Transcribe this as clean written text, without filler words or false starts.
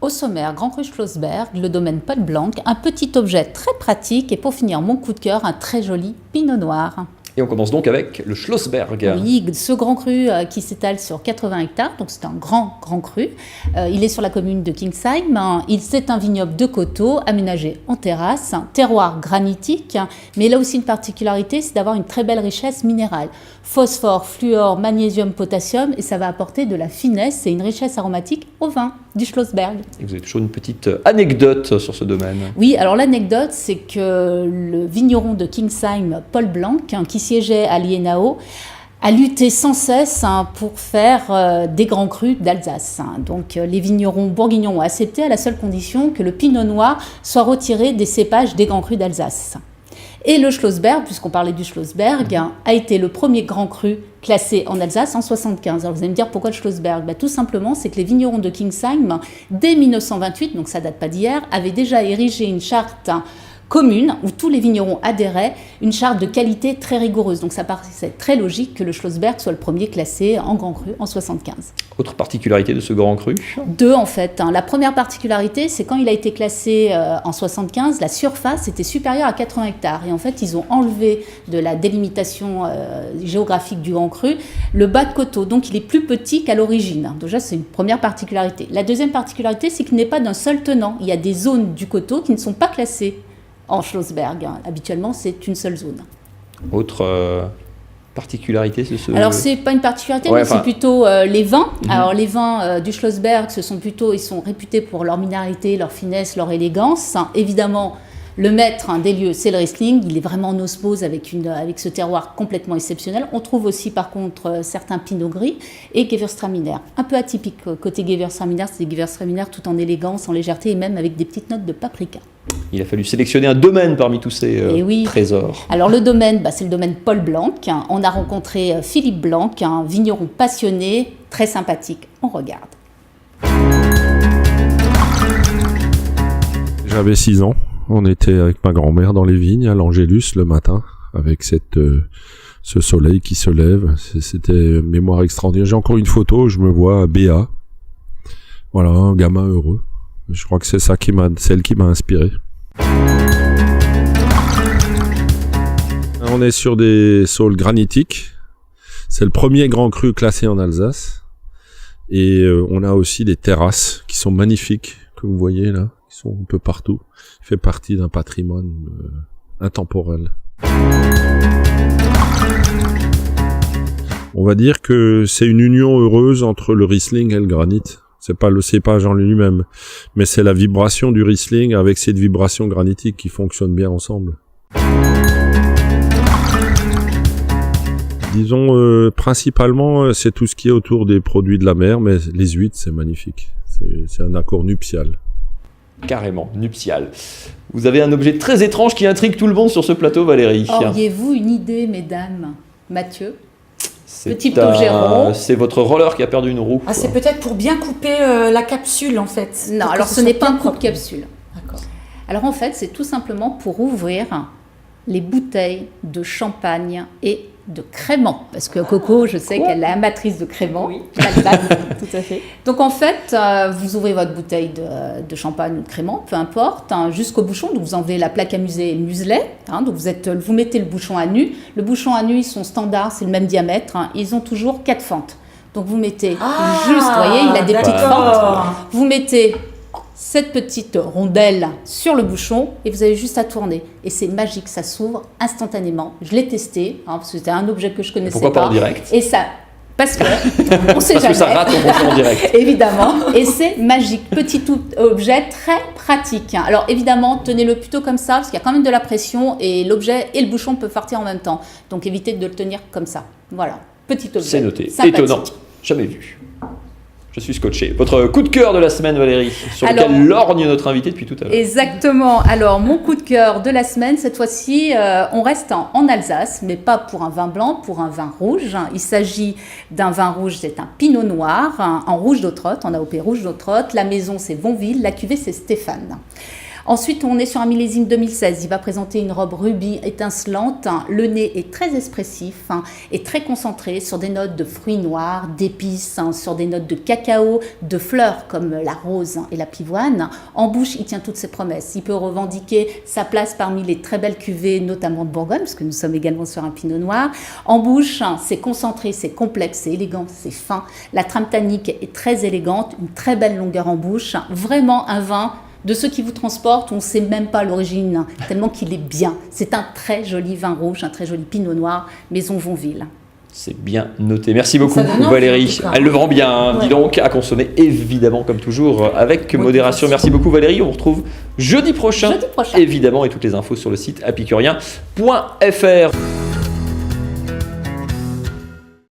Au sommaire, Grand Cru Schlossberg, le domaine Paul Blanc, un petit objet très pratique et pour finir mon coup de cœur, un très joli pinot noir. Et on commence donc avec le Schlossberg. Oui, ce grand cru qui s'étale sur 80 hectares, donc c'est un grand cru. Il est sur la commune de Kingsheim. C'est un vignoble de coteaux aménagé en terrasse, terroir granitique, mais il a aussi une particularité, c'est d'avoir une très belle richesse minérale. Phosphore, fluor, magnésium, potassium, et ça va apporter de la finesse et une richesse aromatique au vin du Schlossberg. Et vous avez toujours une petite anecdote sur ce domaine. Oui, alors l'anecdote, c'est que le vigneron de Kingsheim, Paul Blanc, qui siégeait à Lienau, a lutté sans cesse pour faire des grands crus d'Alsace. Donc les vignerons bourguignons ont accepté à la seule condition que le pinot noir soit retiré des cépages des grands crus d'Alsace. Et le Schlossberg, puisqu'on parlait du Schlossberg, a été le premier grand cru classé en Alsace en 1975. Alors vous allez me dire pourquoi le Schlossberg ? Tout simplement, c'est que les vignerons de Kingsheim, dès 1928, donc ça date pas d'hier, avaient déjà érigé une charte commune où tous les vignerons adhéraient, une charte de qualité très rigoureuse. Donc ça paraissait très logique que le Schlossberg soit le premier classé en grand cru en 1975. Autre particularité de ce grand cru ? Deux en fait. La première particularité, c'est quand il a été classé en 1975, la surface était supérieure à 80 hectares. Et en fait, ils ont enlevé de la délimitation géographique du grand cru le bas de coteau. Donc il est plus petit qu'à l'origine. Déjà, c'est une première particularité. La deuxième particularité, c'est qu'il n'est pas d'un seul tenant. Il y a des zones du coteau qui ne sont pas classées en Schlossberg. Habituellement, c'est une seule zone. Autre particularité, c'est ce... Alors, c'est pas une particularité, mais c'est plutôt les vins. Alors, les vins du Schlossberg, ils sont réputés pour leur minéralité, leur finesse, leur élégance. Évidemment, le maître des lieux, c'est le Riesling. Il est vraiment en osmose avec ce terroir complètement exceptionnel. On trouve aussi, par contre, certains Pinot Gris et Gewürztraminer. Un peu atypique côté Gewürztraminer, c'est des Gewürztraminer tout en élégance, en légèreté et même avec des petites notes de paprika. Il a fallu sélectionner un domaine parmi tous ces trésors. Alors le domaine, c'est le domaine Paul Blanc. On a rencontré Philippe Blanc, un vigneron passionné, très sympathique. On regarde. J'avais 6 ans. On était avec ma grand-mère dans les vignes à l'Angélus le matin, avec ce soleil qui se lève. C'était une mémoire extraordinaire. J'ai encore une photo, je me vois béat. Voilà, un gamin heureux. Je crois que c'est celle qui m'a inspiré. On est sur des saules granitiques. C'est le premier grand cru classé en Alsace. Et on a aussi des terrasses qui sont magnifiques, que vous voyez là, qui sont un peu partout. Il fait partie d'un patrimoine intemporel. On va dire que c'est une union heureuse entre le Riesling et le granit. C'est pas le cépage en lui-même, mais c'est la vibration du Riesling avec cette vibration granitique qui fonctionne bien ensemble. Disons, principalement, c'est tout ce qui est autour des produits de la mer, mais les huîtres, c'est magnifique. C'est un accord nuptial. Carrément, nuptial. Vous avez un objet très étrange qui intrigue tout le monde sur ce plateau, Valérie. Auriez-vous une idée, mesdames ? Mathieu ? Petit objet rond. C'est votre roller qui a perdu une roue. Ah, c'est peut-être pour bien couper la capsule, en fait. Non, alors ce n'est pas un coupe-capsule. D'accord. Alors en fait, c'est tout simplement pour ouvrir les bouteilles de champagne et de crément. Parce que Coco, je sais qu'elle est amatrice de crément. Oui, tout à fait. Donc en fait, vous ouvrez votre bouteille de champagne ou de crément, peu importe, jusqu'au bouchon. Donc vous enlevez la plaque à museler et le muselet. Donc vous mettez le bouchon à nu. Le bouchon à nu, ils sont standards, c'est le même diamètre. Ils ont toujours 4 fentes. Donc vous mettez vous voyez, il a des petites fentes. Vous mettez cette petite rondelle sur le bouchon et vous avez juste à tourner. Et c'est magique, ça s'ouvre instantanément. Je l'ai testé, parce que c'était un objet que je connaissais pas. Pourquoi pas en direct ? Et ça, parce que on sait jamais. Parce que ça rate au bouchon en direct. Évidemment, et c'est magique. Petit objet très pratique. Alors évidemment, tenez-le plutôt comme ça, parce qu'il y a quand même de la pression et l'objet et le bouchon peuvent partir en même temps. Donc évitez de le tenir comme ça. Voilà, petit objet. C'est noté. Sympathique. Étonnant. Jamais vu. Je suis scotché. Votre coup de cœur de la semaine, Valérie, sur lequel lorgne notre invité depuis tout à l'heure. Exactement. Alors, mon coup de cœur de la semaine, cette fois-ci, on reste en Alsace, mais pas pour un vin blanc, pour un vin rouge. Il s'agit d'un vin rouge, c'est un pinot noir, en rouge d'Autrotte, en AOP rouge d'Autrotte. La maison, c'est Vonville. La cuvée, c'est Stéphane. Ensuite, on est sur un millésime 2016. Il va présenter une robe rubis étincelante. Le nez est très expressif et très concentré sur des notes de fruits noirs, d'épices, sur des notes de cacao, de fleurs comme la rose et la pivoine. En bouche, il tient toutes ses promesses. Il peut revendiquer sa place parmi les très belles cuvées, notamment de Bourgogne, parce que nous sommes également sur un pinot noir. En bouche, c'est concentré, c'est complexe, c'est élégant, c'est fin. La trame tannique est très élégante, une très belle longueur en bouche. Vraiment un vin de ceux qui vous transportent, on ne sait même pas l'origine, tellement qu'il est bien. C'est un très joli vin rouge, un très joli pinot noir, Maison Vonville. C'est bien noté. Merci beaucoup Ça donne envie, Valérie. en tout cas. Elle le vend bien, hein, Ouais. dis donc, à consommer évidemment comme toujours avec modération. Modération. Merci beaucoup Valérie. On vous retrouve jeudi prochain. Jeudi prochain. Évidemment, et toutes les infos sur le site apicurien.fr.